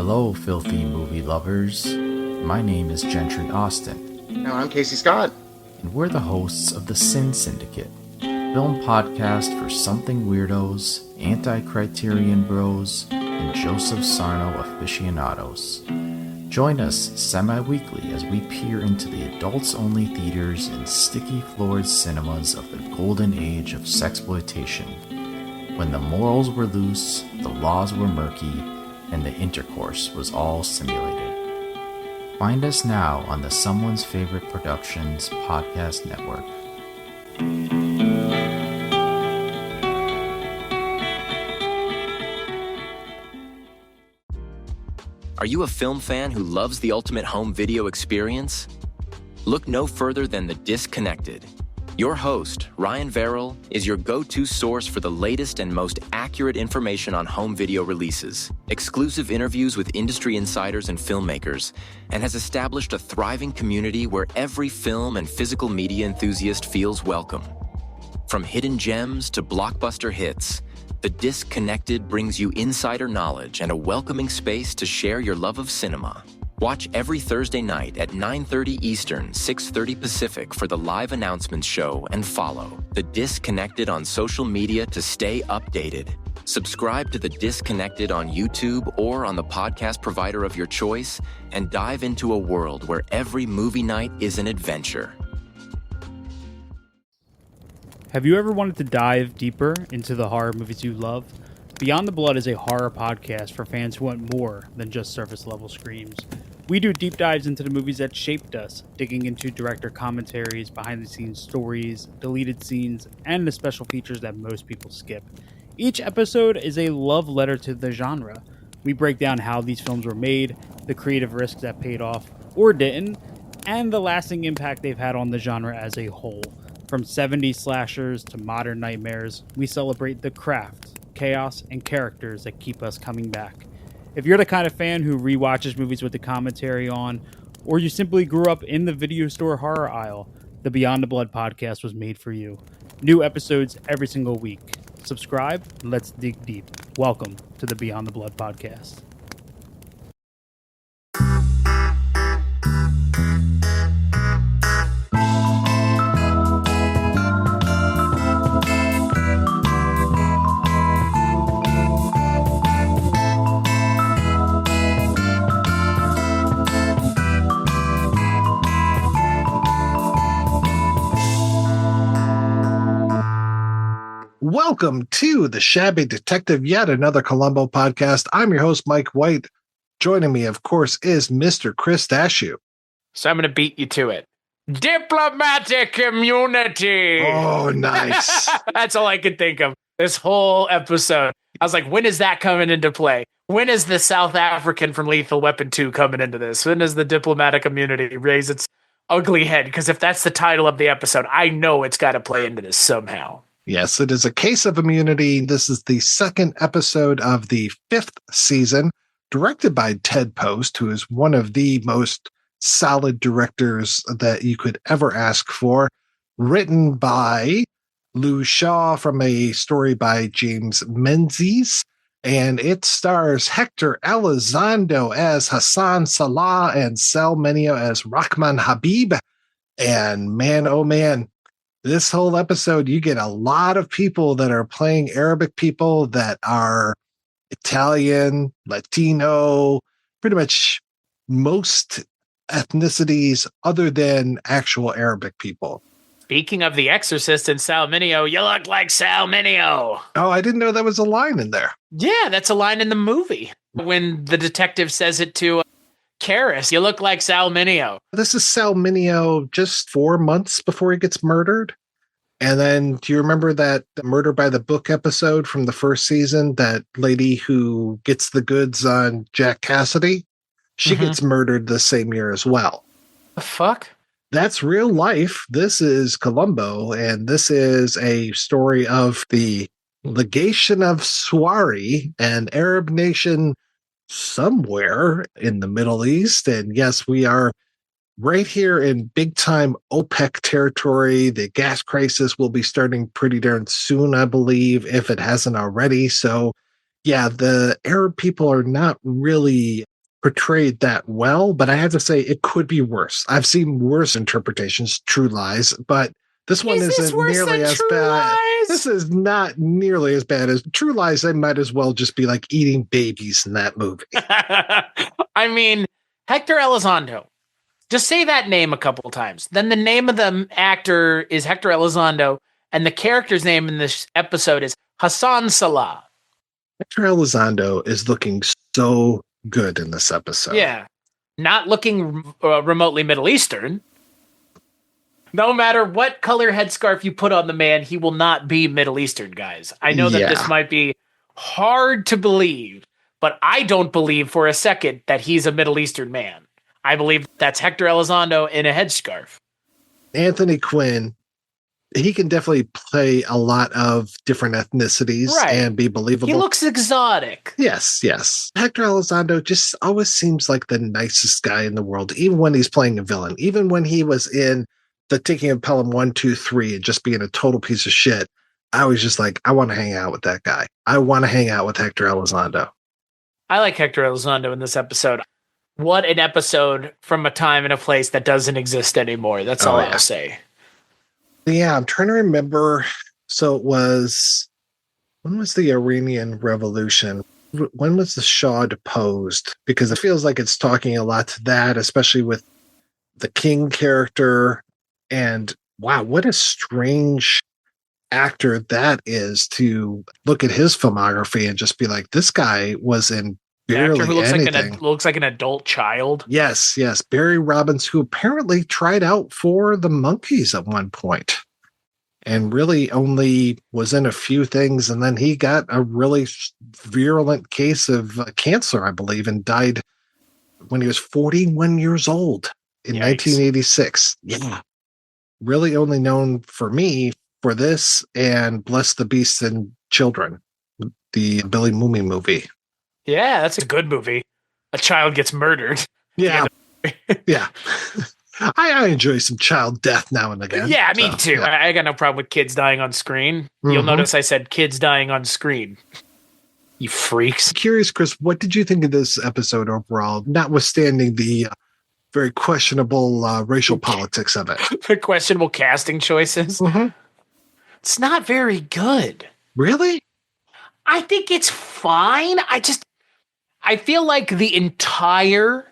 Hello, filthy movie lovers. My name is Gentry Austin. And I'm Casey Scott. And we're the hosts of the Sin Syndicate, film podcast for something weirdos, anti-criterion bros, and Joseph Sarno aficionados. Join us semi-weekly as we peer into the adults-only theaters and sticky-floored cinemas of the golden age of sexploitation, when the morals were loose, the laws were murky, and the intercourse was all simulated. Find us now on the Someone's Favorite Productions podcast network. Are you a film fan who loves the ultimate home video experience? Look no further than The Disconnected. Your host, Ryan Verrill, is your go-to source for the latest and most accurate information on home video releases, exclusive interviews with industry insiders and filmmakers, and has established a thriving community where every film and physical media enthusiast feels welcome. From hidden gems to blockbuster hits, The Disconnected brings you insider knowledge and a welcoming space to share your love of cinema. Watch every Thursday night at 9:30 Eastern, 6:30 Pacific for the live announcements show and follow The Disconnected on social media to stay updated. Subscribe to The Disconnected on YouTube or on the podcast provider of your choice and dive into a world where every movie night is an adventure. Have you ever wanted to dive deeper into the horror movies you love? Beyond the Blood is a horror podcast for fans who want more than just surface-level screams. We do deep dives into the movies that shaped us, digging into director commentaries, behind-the-scenes stories, deleted scenes, and the special features that most people skip. Each episode is a love letter to the genre. We break down how these films were made, the creative risks that paid off or didn't, and the lasting impact they've had on the genre as a whole. From 70s slashers to modern nightmares, we celebrate the craft, chaos, and characters that keep us coming back. If you're the kind of fan who rewatches movies with the commentary on, or you simply grew up in the video store horror aisle, the Beyond the Blood podcast was made for you. New episodes every single week. Subscribe, and let's dig deep. Welcome to the Beyond the Blood podcast. Welcome to the Shabby Detective, yet another Columbo podcast. I'm your host, Mike White. Joining me, of course, is Mr. Chris Dashew. So I'm going to beat you to it. Diplomatic immunity. Oh, nice. That's all I could think of this whole episode. I was like, when is that coming into play? When is the South African from Lethal Weapon 2 coming into this? When does the diplomatic immunity raise its ugly head? Because if that's the title of the episode, I know it's got to play into this somehow. Yes, it is a case of immunity. This is the second episode of the 5th season, directed by Ted Post, who is one of the most solid directors that you could ever ask for. Written by Lou Shaw from a story by James Menzies. And it stars Héctor Elizondo as Hassan Salah and Sal Mineo as Rahman Habib. And man, oh man, this whole episode, you get a lot of people that are playing Arabic people that are Italian, Latino, pretty much most ethnicities other than actual Arabic people. Speaking of The Exorcist and Sal Mineo, you look like Sal Mineo. Oh, I didn't know that was a line in there. Yeah, that's a line in the movie. When the detective says it to Karis, you look like Sal Mineo. This is Sal Mineo just 4 months before he gets murdered. And then do you remember that Murder by the Book episode from the first season? That lady who gets the goods on Jack Cassidy? She gets murdered the same year as well. The fuck? That's real life. This is Columbo, and this is a story of the legation of Swari, an Arab nation somewhere in the Middle East. And yes, we are right here in big time OPEC territory. The gas crisis will be starting pretty darn soon, I believe, if it hasn't already. So yeah, the Arab people are not really portrayed that well, but I have to say it could be worse. I've seen worse interpretations, True Lies, but this one isn't nearly as bad. This is not nearly as bad as True Lies. They might as well just be like eating babies in that movie. I mean, Hector Elizondo. Just say that name a couple of times. Then the name of the actor is Hector Elizondo, and the character's name in this episode is Hassan Salah. Hector Elizondo is looking so good in this episode. Yeah. Not looking remotely Middle Eastern. No matter what color headscarf you put on the man, he will not be Middle Eastern, guys. I know that this might be hard to believe, but I don't believe for a second that he's a Middle Eastern man. I believe that's Hector Elizondo in a headscarf. Anthony Quinn, he can definitely play a lot of different ethnicities and be believable. He looks exotic. Yes, yes. Hector Elizondo just always seems like the nicest guy in the world, even when he's playing a villain. Even when he was in The Taking of Pelham 1, 2, 3 and just being a total piece of shit, I was just like, I want to hang out with that guy. I want to hang out with Hector Elizondo. I like Hector Elizondo in this episode. What an episode from a time and a place that doesn't exist anymore. That's all I'll say. Yeah, I'm trying to remember. So it was, when was the Iranian Revolution? When was the Shah deposed? Because it feels like it's talking a lot to that, especially with the king character. And wow, what a strange actor that is to look at his filmography and just be like, this guy was in barely who looks anything. Looks like an adult child. Yes, yes. Barry Robbins, who apparently tried out for the Monkees at one point and really only was in a few things. And then he got a really virulent case of cancer, I believe, and died when he was 41 years old in 1986. Yeah. Really only known for me for this and Bless the Beasts and Children, the Billy Mooney movie. Yeah, that's a good movie. A child gets murdered. Yeah. Yeah. I enjoy some child death now and again. Yeah, me too. Yeah. I got no problem with kids dying on screen. Mm-hmm. You'll notice I said kids dying on screen. You freaks. Curious, Chris, what did you think of this episode overall, notwithstanding the very questionable racial politics of it? The questionable casting choices? Mm-hmm. It's not very good. Really? I think it's fine. I feel like the entire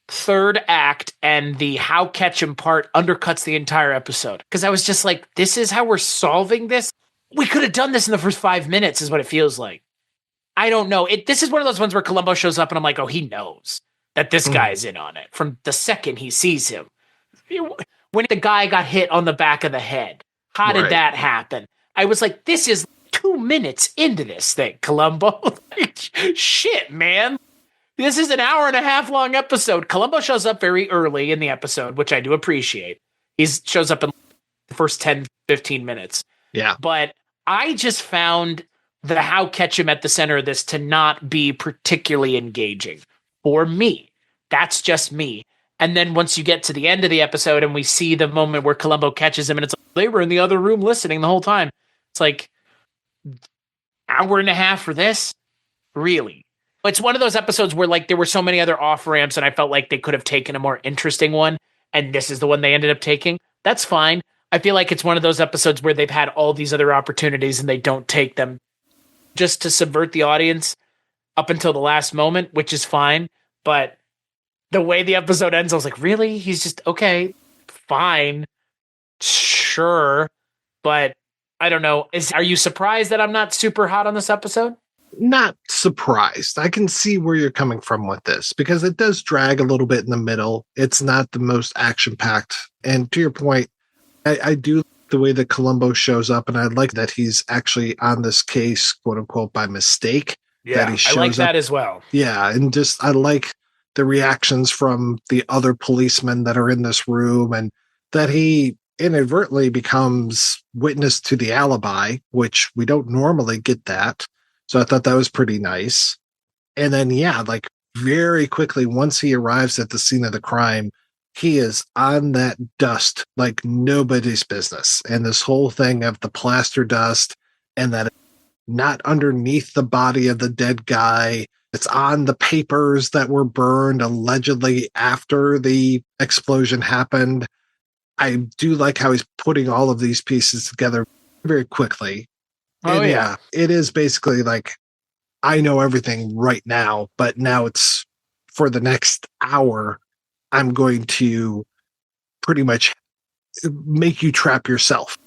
third act and the how catch 'em part undercuts the entire episode. Because I was just like, this is how we're solving this? We could have done this in the first 5 minutes is what it feels like. I don't know. This is one of those ones where Columbo shows up and I'm like, oh, he knows that this guy's in on it from the second he sees him. When the guy got hit on the back of the head, how did that happen? I was like, this is 2 minutes into this thing, Columbo. Shit, man. This is an hour and a half long episode. Columbo shows up very early in the episode, which I do appreciate. He shows up in the first 10, 15 minutes. Yeah. But I just found the how catch him at the center of this to not be particularly engaging for me. That's just me. And then once you get to the end of the episode and we see the moment where Columbo catches him and it's like, they were in the other room listening the whole time. It's like, hour and a half for this? Really? It's one of those episodes where like there were so many other off-ramps and I felt like they could have taken a more interesting one and this is the one they ended up taking. That's fine. I feel like it's one of those episodes where they've had all these other opportunities and they don't take them just to subvert the audience up until the last moment, which is fine. But the way the episode ends, I was like, really? He's just, okay, fine, sure. But I don't know. Are you surprised that I'm not super hot on this episode? Not surprised. I can see where you're coming from with this because it does drag a little bit in the middle. It's not the most action-packed. And to your point, I do like the way that Columbo shows up, and I like that he's actually on this case, quote unquote, by mistake. Yeah, that he shows I like that up. as well. Yeah, and just I like the reactions from the other policemen that are in this room, and that he inadvertently becomes witness to the alibi, which we don't normally get that. So I thought that was pretty nice. And then, yeah, like very quickly, once he arrives at the scene of the crime, he is on that dust like nobody's business. And this whole thing of the plaster dust and that not underneath the body of the dead guy, It's on the papers that were burned allegedly after the explosion happened. I do like how he's putting all of these pieces together very quickly. Oh, And yeah. it is basically like, I know everything right now, but now it's for the next hour, I'm going to pretty much make you trap yourself,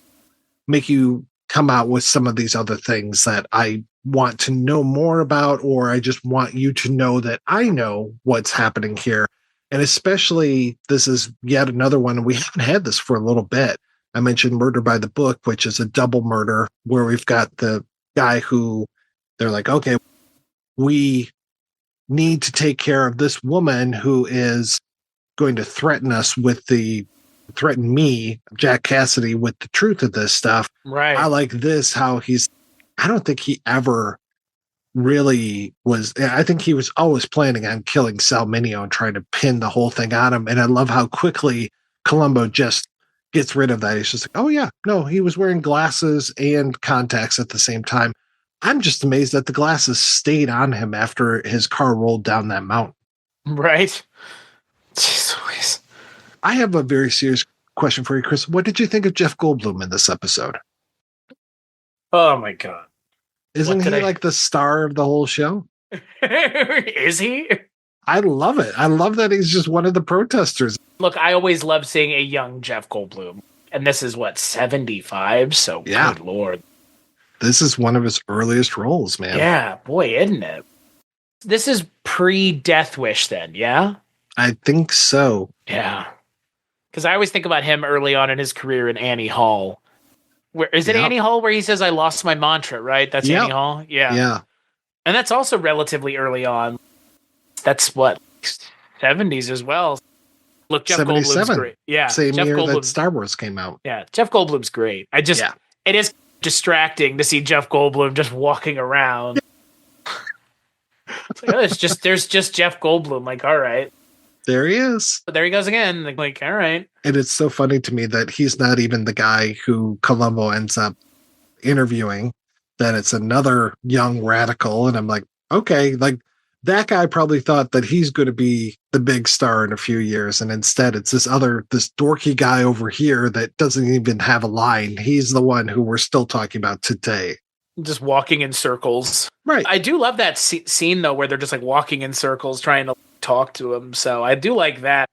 make you come out with some of these other things that I want to know more about, or I just want you to know that I know what's happening here. And especially, this is yet another one. We haven't had this for a little bit. I mentioned Murder by the Book, which is a double murder where we've got the guy who they're like, okay, we need to take care of this woman who is going to threaten me, Jack Cassidy, with the truth of this stuff. Right. I like this, how I don't think he ever really was. I think he was always planning on killing Sal Mineo and trying to pin the whole thing on him. And I love how quickly Columbo just gets rid of that. He's just like, oh yeah, no, he was wearing glasses and contacts at the same time. I'm just amazed that the glasses stayed on him after his car rolled down that mountain. Right. Jeez Louise. I have a very serious question for you, Chris. What did you think of Jeff Goldblum in this episode? Oh my God. Isn't he like the star of the whole show? Is he? I love it. I love that he's just one of the protesters. Look, I always love seeing a young Jeff Goldblum. And this is 75? So Yeah. Good Lord. This is one of his earliest roles, man. Yeah, boy, isn't it? This is pre-Death Wish then, yeah? I think so. Yeah. Because I always think about him early on in his career in Annie Hall. Where is it? Yep. Annie Hall where he says, I lost my mantra, right? That's Yep. Annie Hall? Yeah. Yeah. And that's also relatively early on. That's what? 70s as well. Look, Jeff Goldblum's 77. great. Yeah. Same Jeff year that Goldblum, Star Wars came out. yeah, Jeff Goldblum's great. It is distracting to see Jeff Goldblum just walking around. It's like, oh, there's just Jeff Goldblum. Like, all right. There he is. But there he goes again. Like, all right. And it's so funny to me that he's not even the guy who Columbo ends up interviewing, that it's another young radical. And I'm like, okay, like that guy probably thought that he's going to be the big star in a few years. And instead it's this dorky guy over here that doesn't even have a line. He's the one who we're still talking about today. Just walking in circles. Right. I do love that scene, though, where they're just like walking in circles trying to talk to him. So I do like that.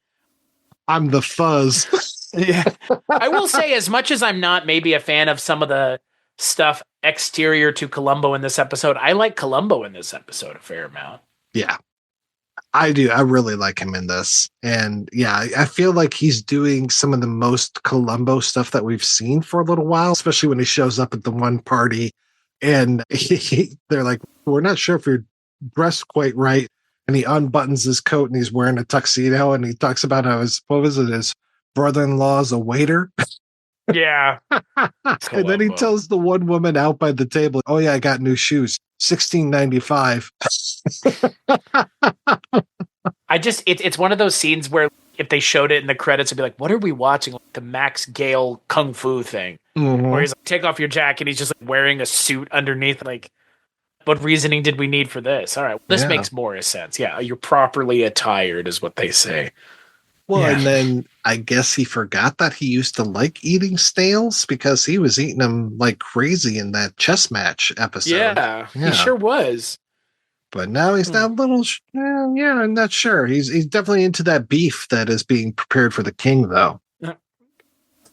I'm the fuzz. Yeah. I will say, as much as I'm not maybe a fan of some of the stuff exterior to Columbo in this episode, I like Columbo in this episode a fair amount. Yeah, I do. I really like him in this. And yeah, I feel like he's doing some of the most Columbo stuff that we've seen for a little while, especially when he shows up at the one party and they're like, we're not sure if you're dressed quite right. And he unbuttons his coat and he's wearing a tuxedo and he talks about how his brother-in-law's a waiter. Yeah. And then he tells the one woman out by the table, oh yeah, I got new shoes, $16.95. It's one of those scenes where if they showed it in the credits, it'd be like, what are we watching? Like the Max Gale Kung Fu thing. Mm-hmm. Where he's like, take off your jacket. He's just like wearing a suit underneath. Like, what reasoning did we need for this? All right. This makes more sense. Yeah. You're properly attired is what they say. Well, and then I guess he forgot that he used to like eating snails because he was eating them like crazy in that chess match episode. Yeah. He sure was. But now he's not a little, I'm not sure. He's definitely into that beef that is being prepared for the king, though.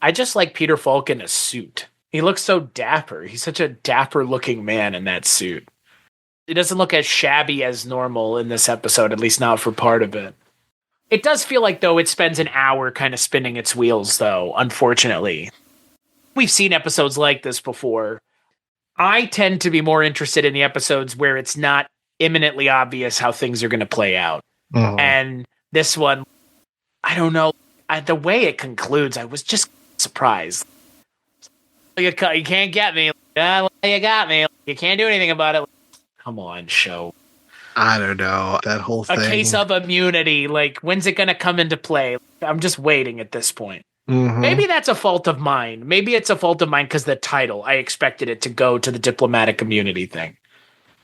I just like Peter Falk in a suit. He looks so dapper. He's such a dapper looking man in that suit. It doesn't look as shabby as normal in this episode, at least not for part of it. It does feel like, though, it spends an hour kind of spinning its wheels, though, unfortunately. We've seen episodes like this before. I tend to be more interested in the episodes where it's not imminently obvious how things are going to play out. Mm-hmm. And this one, I don't know. The way it concludes, I was just surprised. You can't get me. You got me. You can't do anything about it. Come on, show. I don't know. That whole thing. A case of immunity. Like, when's it going to come into play? I'm just waiting at this point. Mm-hmm. Maybe that's a fault of mine. Maybe it's a fault of mine because the title, I expected it to go to the diplomatic immunity thing.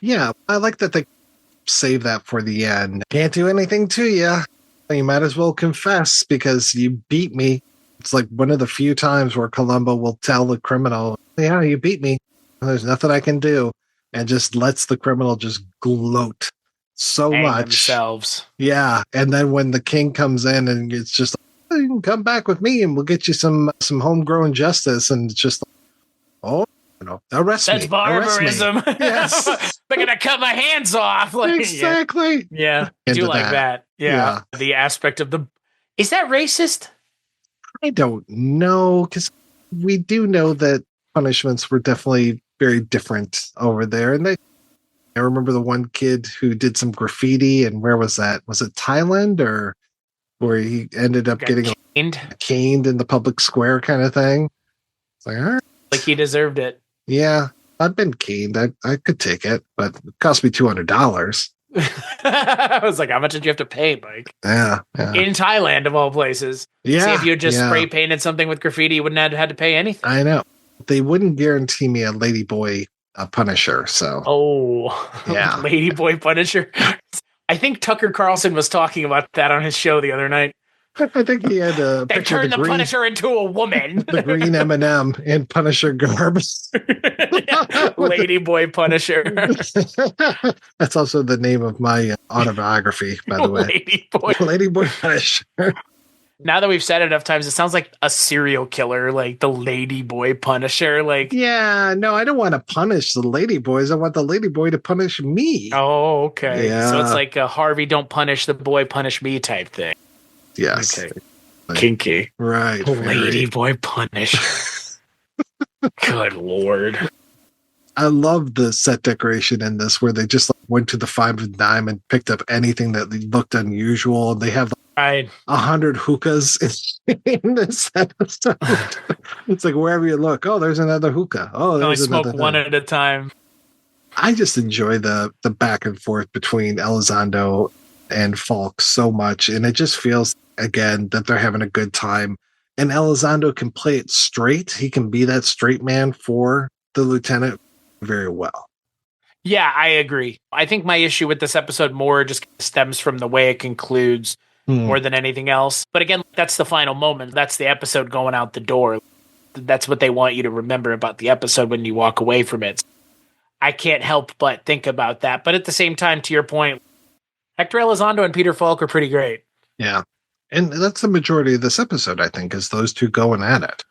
Yeah, I like that they save that for the end. Can't do anything to you. You might as well confess because you beat me. It's like one of the few times where Columbo will tell the criminal, yeah, you beat me. There's nothing I can do. And just lets the criminal just gloat so Hang much. themselves. Yeah. And then when the king comes in and it's just, oh, you can come back with me and we'll get you some homegrown justice. And it's just, oh, arrest me. That's barbarism. Yes. They're going to cut my hands off. Like, Exactly. Yeah. I do like that. Yeah. The aspect of is that racist? I don't know, because we do know that punishments were definitely very different over there. And I remember the one kid who did some graffiti, and where was that? Was it Thailand, or where he ended up getting caned in the public square kind of thing? It's like, all right. Like he deserved it. Yeah, I've been caned. I could take it, but it cost me $200. I was like, how much did you have to pay, Mike? Yeah. In Thailand, of all places. Yeah. See, if you had just spray painted something with graffiti, you wouldn't have had to pay anything. I know. They wouldn't guarantee me a ladyboy Punisher, so. Oh, yeah. Ladyboy Punisher. I think Tucker Carlson was talking about that on his show the other night. I think he had a they turned the Punisher into a woman. The green M&M in Punisher garb. Ladyboy Punisher. That's also the name of my autobiography, by the way. Ladyboy Punisher. Now that we've said it enough times, it sounds like a serial killer, like the Ladyboy Punisher. Like, yeah, no, I don't want to punish the ladyboys. I want the ladyboy to punish me. Oh, okay. Yeah. So it's like a Harvey, don't punish the boy, punish me type thing. Yes. Okay. Kinky. Right. Ladyboy Punisher. Good Lord. I love the set decoration in this where they just went to the Five and Dime and picked up anything that looked unusual. They have 100 hookahs in this episode. It's like wherever you look, oh, there's another hookah. Oh, there's smoke one at a time. I just enjoy the back and forth between Elizondo and Falk so much, and it just feels again that they're having a good time. And Elizondo can play it straight. He can be that straight man for the lieutenant very well. Yeah, I agree. I think my issue with this episode more just stems from the way it concludes more than anything else. But again, that's the final moment. That's the episode going out the door. That's what they want you to remember about the episode when you walk away from it. I can't help but think about that. But at the same time, to your point, Héctor Elizondo and Peter Falk are pretty great. Yeah. And that's the majority of this episode, I think, is those two going at it.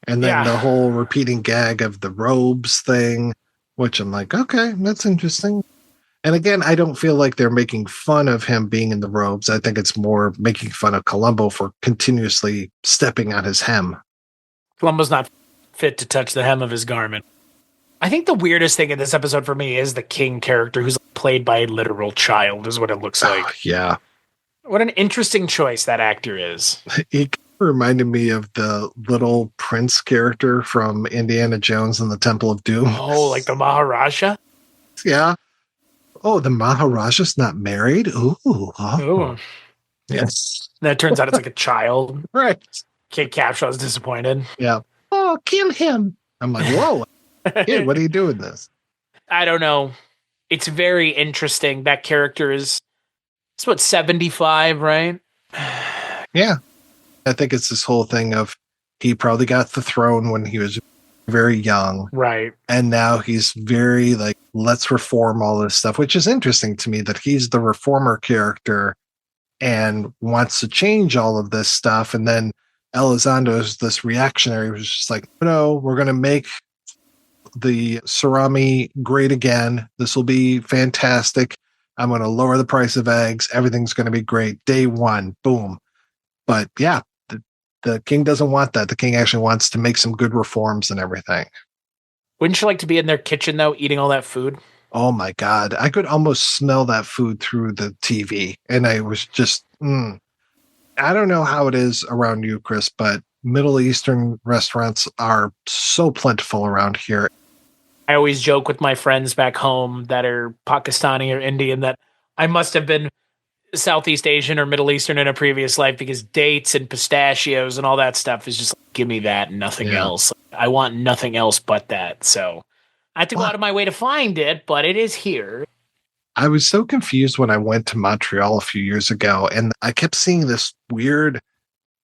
And then the whole repeating gag of the robes thing, which I'm like, okay, that's interesting. And again, I don't feel like they're making fun of him being in the robes. I think it's more making fun of Columbo for continuously stepping on his hem. Columbo's not fit to touch the hem of his garment. I think the weirdest thing in this episode for me is the King character who's played by a literal child is what it looks like. Yeah. What an interesting choice that actor is. He reminded me of the little prince character from Indiana Jones and the Temple of Doom. Oh, like the Maharaja? Yeah. Oh, the Maharaja's not married? Ooh. Oh. Ooh. Yes. That turns out it's like a child. Right. Kate Capshaw's disappointed. Yeah. Oh, kill him. I'm like, whoa. Kid, what are you doing this? I don't know. It's very interesting. That character is, it's what, 75, right? Yeah. I think it's this whole thing of he probably got the throne when he was very young. Right. And now he's very like, let's reform all this stuff, which is interesting to me that he's the reformer character and wants to change all of this stuff. And then Elizondo is this reactionary who's just like, no, we're going to make the surami great again. This will be fantastic. I'm going to lower the price of eggs. Everything's going to be great. Day one, boom. But yeah, the king doesn't want that. The king actually wants to make some good reforms and everything. Wouldn't you like to be in their kitchen, though, eating all that food? Oh, my God. I could almost smell that food through the TV. And I was just, I don't know how it is around you, Chris, but Middle Eastern restaurants are so plentiful around here. I always joke with my friends back home that are Pakistani or Indian that I must have been Southeast Asian or Middle Eastern in a previous life because dates and pistachios and all that stuff is just like, give me that and nothing else. I want nothing else but that. So I have to go out of my way to find it, but it is here. I was so confused when I went to Montreal a few years ago, and I kept seeing this weird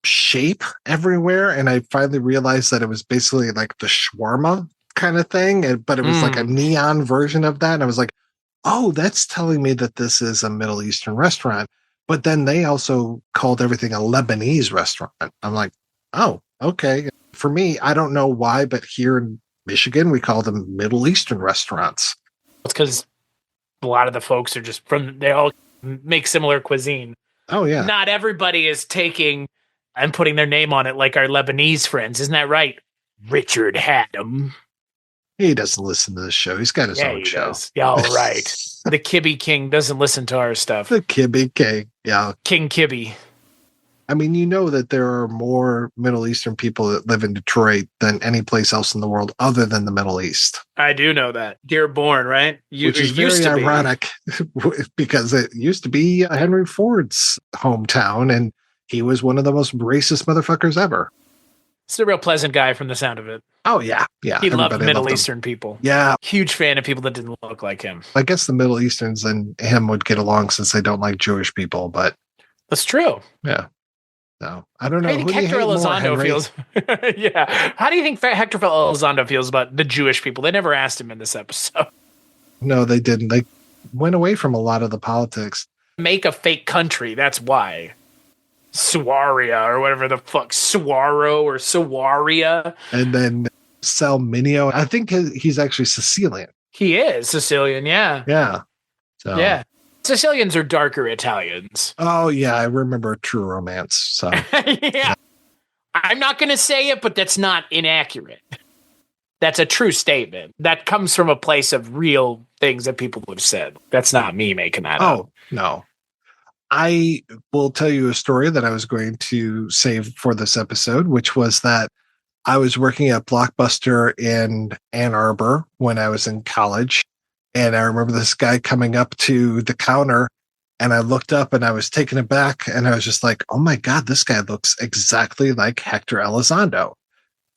shape everywhere, and I finally realized that it was basically like the shawarma kind of thing, but it was like a neon version of that. And I was like, oh, that's telling me that this is a Middle Eastern restaurant. But then they also called everything a Lebanese restaurant. I'm like, oh, okay. For me, I don't know why, but here in Michigan, we call them Middle Eastern restaurants. It's because a lot of the folks are just they all make similar cuisine. Oh, yeah. Not everybody is taking and putting their name on it like our Lebanese friends. Isn't that right? Richard Haddam. He doesn't listen to the show. He's got his own show. Does. Yeah, all right. The Kibbe King doesn't listen to our stuff. The Kibbe King. Yeah. King Kibbe. I mean, you know that there are more Middle Eastern people that live in Detroit than any place else in the world other than the Middle East. I do know that. Dearborn, right? Which is very ironic because it used to be Henry Ford's hometown, and he was one of the most racist motherfuckers ever. He's a real pleasant guy from the sound of it. Oh, yeah. Yeah. He loved Middle Eastern people. Yeah. Huge fan of people that didn't look like him. I guess the Middle Easterns and him would get along since they don't like Jewish people, but. That's true. Yeah. No, I don't know. How do you think Hector Elizondo feels? Yeah. How do you think Hector Elizondo feels about the Jewish people? They never asked him in this episode. No, they didn't. They went away from a lot of the politics. Make a fake country. That's why. Sawaria or whatever the fuck. Saguaro or Sawaria. And then Sal Mineo. I think he's actually Sicilian. He is Sicilian, yeah. Yeah. So. Yeah. Sicilians are darker Italians. Oh, yeah. I remember True Romance. So yeah. I'm not going to say it, but that's not inaccurate. That's a true statement. That comes from a place of real things that people have said. That's not me making that up. Oh, no. I will tell you a story that I was going to save for this episode, which was that I was working at Blockbuster in Ann Arbor when I was in college. And I remember this guy coming up to the counter, and I looked up and I was taken aback, and I was just like, oh my God, this guy looks exactly like Hector Elizondo.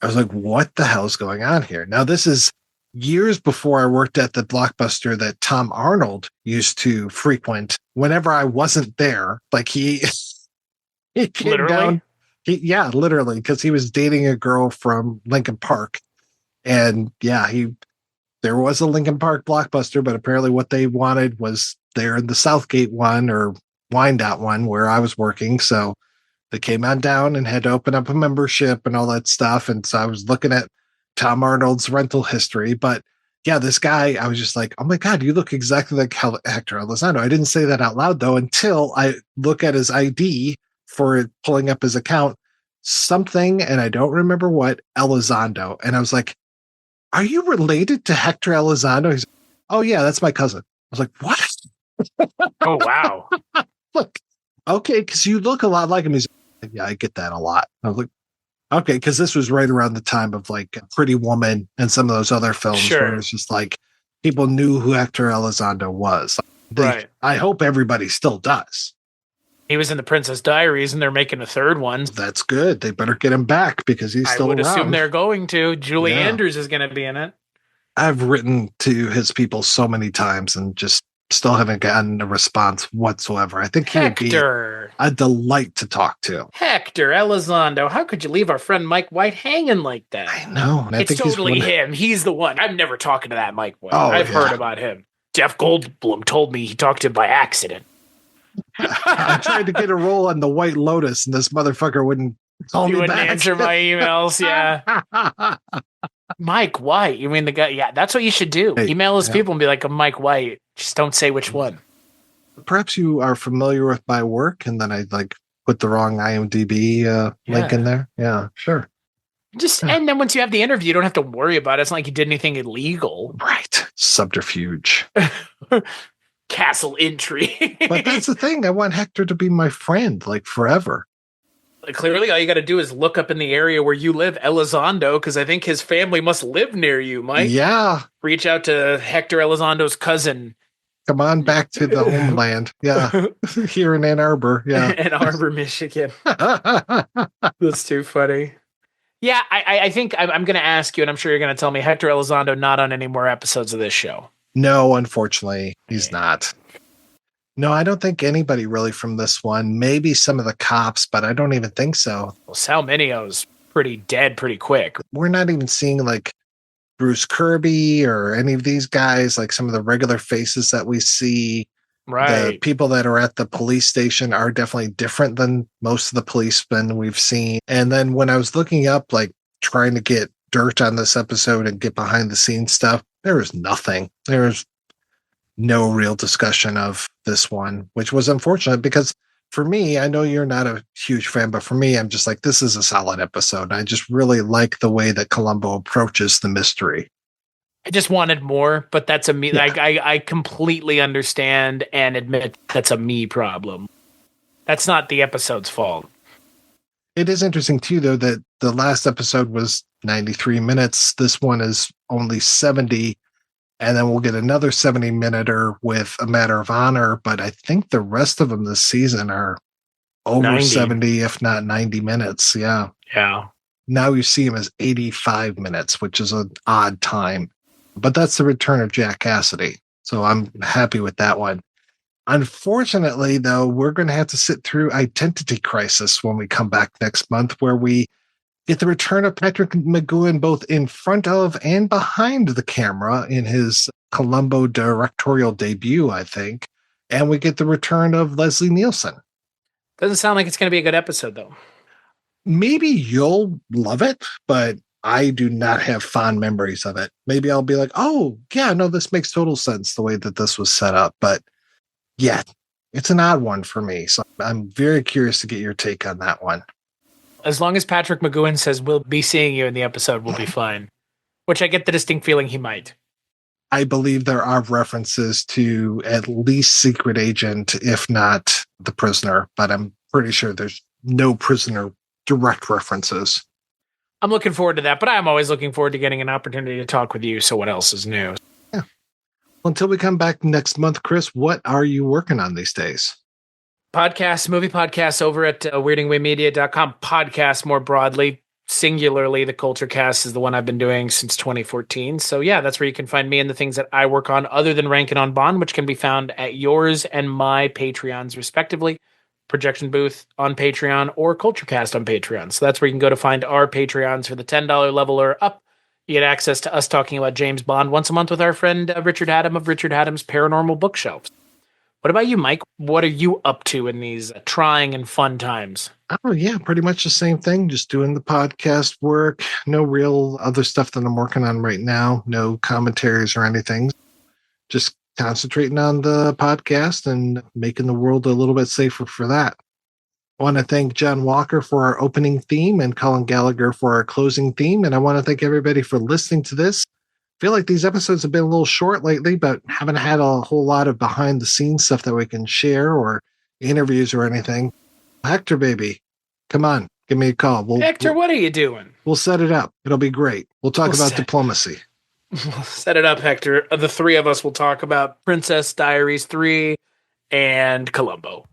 I was like, what the hell's going on here? Now, this is years before I worked at the Blockbuster that Tom Arnold used to frequent whenever I wasn't there. Like he came literally? down. Literally, because he was dating a girl from Lincoln Park. And yeah, there was a Lincoln Park Blockbuster, but apparently what they wanted was there in the Southgate one or Wyandotte one where I was working. So they came on down and had to open up a membership and all that stuff. And so I was looking at Tom Arnold's rental history. But yeah, this guy, I was just like, oh my God, you look exactly like Hector Elizondo. I didn't say that out loud though, until I look at his ID for pulling up his account, something, and I don't remember what, Elizondo. And I was like, are you related to Hector Elizondo? He's like, oh yeah, that's my cousin. I was like, what? Oh, wow. Look, okay, because you look a lot like him. He's like, yeah, I get that a lot. I was like, okay, because this was right around the time of like Pretty Woman and some of those other films where it was just like people knew who Hector Elizondo was. Right. I hope everybody still does. He was in the Princess Diaries, and they're making a third one. That's good. They better get him back because he's still around. I would assume they're going to. Julie Andrews is going to be in it. I've written to his people so many times and just still haven't gotten a response whatsoever. I think he would be a delight to talk to. Hector Elizondo. How could you leave our friend Mike White hanging like that? I know. And it's totally him. He's the one. I'm never talking to that Mike White. I've heard about him. Jeff Goldblum told me he talked to him by accident. I tried to get a role on the White Lotus, and this motherfucker wouldn't call me back. He wouldn't answer my emails, yeah. Mike White. You mean the guy? Yeah, that's what you should do. Email his people and be like, I'm Mike White. Just don't say which one. Perhaps you are familiar with my work, and then I like put the wrong IMDb link in there. Yeah, sure. And then once you have the interview, you don't have to worry about it. It's not like you did anything illegal. Right. Subterfuge. Castle intrigue. But that's the thing. I want Hector to be my friend, like forever. Clearly, all you got to do is look up in the area where you live, Elizondo, because I think his family must live near you, Mike. Yeah. Reach out to Hector Elizondo's cousin. Come on back to the homeland. Yeah. Here in Ann Arbor. Yeah. Ann Arbor, Michigan. That's too funny. Yeah, I think I'm going to ask you, and I'm sure you're going to tell me, Hector Elizondo not on any more episodes of this show. No, unfortunately, he's Okay. not. No, I don't think anybody really from this one. Maybe some of the cops, but I don't even think so. Well, Sal Mineo's pretty dead pretty quick. We're not even seeing like Bruce Kirby or any of these guys, like some of the regular faces that we see. The Right. people that are at the police station are definitely different than most of the policemen we've seen. And then when I was looking up, like trying to get dirt on this episode and get behind the scenes stuff, there was nothing. There was no real discussion of this one, which was unfortunate because for me, I know you're not a huge fan, but for me, I'm just like, this is a solid episode. I just really like the way that Columbo approaches the mystery. I just wanted more, but that's a me. Yeah. Like I completely understand and admit that's a me problem. That's not the episode's fault. It is interesting too, though, that the last episode was 93 minutes. This one is only 70. And then we'll get another 70-minute with A Matter of Honor. But I think the rest of them this season are over 90. 70, if not 90 minutes. Yeah. Yeah. Now you see him as 85 minutes, which is an odd time. But that's the return of Jack Cassidy. So I'm happy with that one. Unfortunately, though, we're going to have to sit through Identity Crisis when we come back next month, where we get the return of Patrick McGoohan both in front of and behind the camera in his Columbo directorial debut, I think. And we get the return of Leslie Nielsen. Doesn't sound like it's going to be a good episode, though. Maybe you'll love it, but I do not have fond memories of it. Maybe I'll be like, oh, yeah, no, this makes total sense the way that this was set up. But yeah, it's an odd one for me. So I'm very curious to get your take on that one. As long as Patrick McGoohan says we'll be seeing you in the episode, we'll be fine. Which I get the distinct feeling he might. I believe there are references to at least Secret Agent, if not The Prisoner, but I'm pretty sure there's no Prisoner direct references. I'm looking forward to that, but I'm always looking forward to getting an opportunity to talk with you. So what else is new? Yeah. Until we come back next month, Chris, what are you working on these days? Podcasts, movie podcasts over at weirdingwaymedia.com. Podcasts more broadly, singularly, the Culture Cast is the one I've been doing since 2014. So yeah, that's where you can find me and the things that I work on other than Rankin' on Bond, which can be found at yours and my Patreons, respectively. Projection Booth on Patreon or CultureCast on Patreon. So that's where you can go to find our Patreons for the $10 level or up. You get access to us talking about James Bond once a month with our friend Richard Haddam of Richard Haddam's Paranormal Bookshelves. What about you, Mike? What are you up to in these trying and fun times? Oh, yeah, pretty much the same thing. Just doing the podcast work. No real other stuff that I'm working on right now. No commentaries or anything. Just concentrating on the podcast and making the world a little bit safer for that. I want to thank John Walker for our opening theme and Colin Gallagher for our closing theme. And I want to thank everybody for listening to this. I feel like these episodes have been a little short lately, but haven't had a whole lot of behind the scenes stuff that we can share or interviews or anything. Hector, baby, come on, give me a call. Hector, what are you doing? We'll set it up. It'll be great. We'll talk about diplomacy. Set it up, Hector. The three of us will talk about Princess Diaries 3 and Columbo.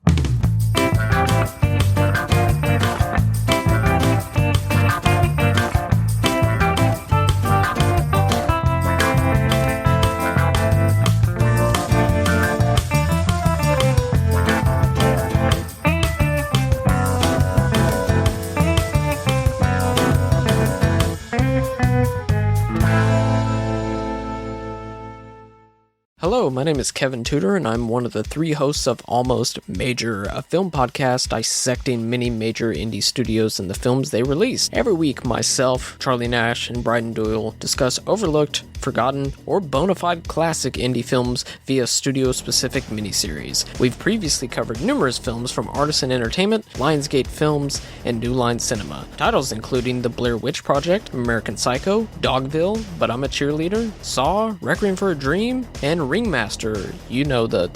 Hello, my name is Kevin Tudor, and I'm one of the three hosts of Almost Major, a film podcast dissecting many major indie studios and the films they release. Every week, myself, Charlie Nash, and Bryden Doyle discuss overlooked, forgotten, or bona fide classic indie films via studio-specific miniseries. We've previously covered numerous films from Artisan Entertainment, Lionsgate Films, and New Line Cinema. Titles including The Blair Witch Project, American Psycho, Dogville, But I'm a Cheerleader, Saw, Requiem for a Dream, and Ringmaster, you know, the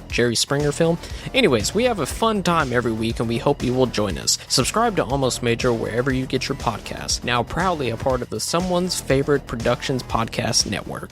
Jerry Springer film. Anyways, we have a fun time every week and we hope you will join us. Subscribe to Almost Major wherever you get your podcasts. Now proudly a part of the Someone's Favorite Productions podcast network.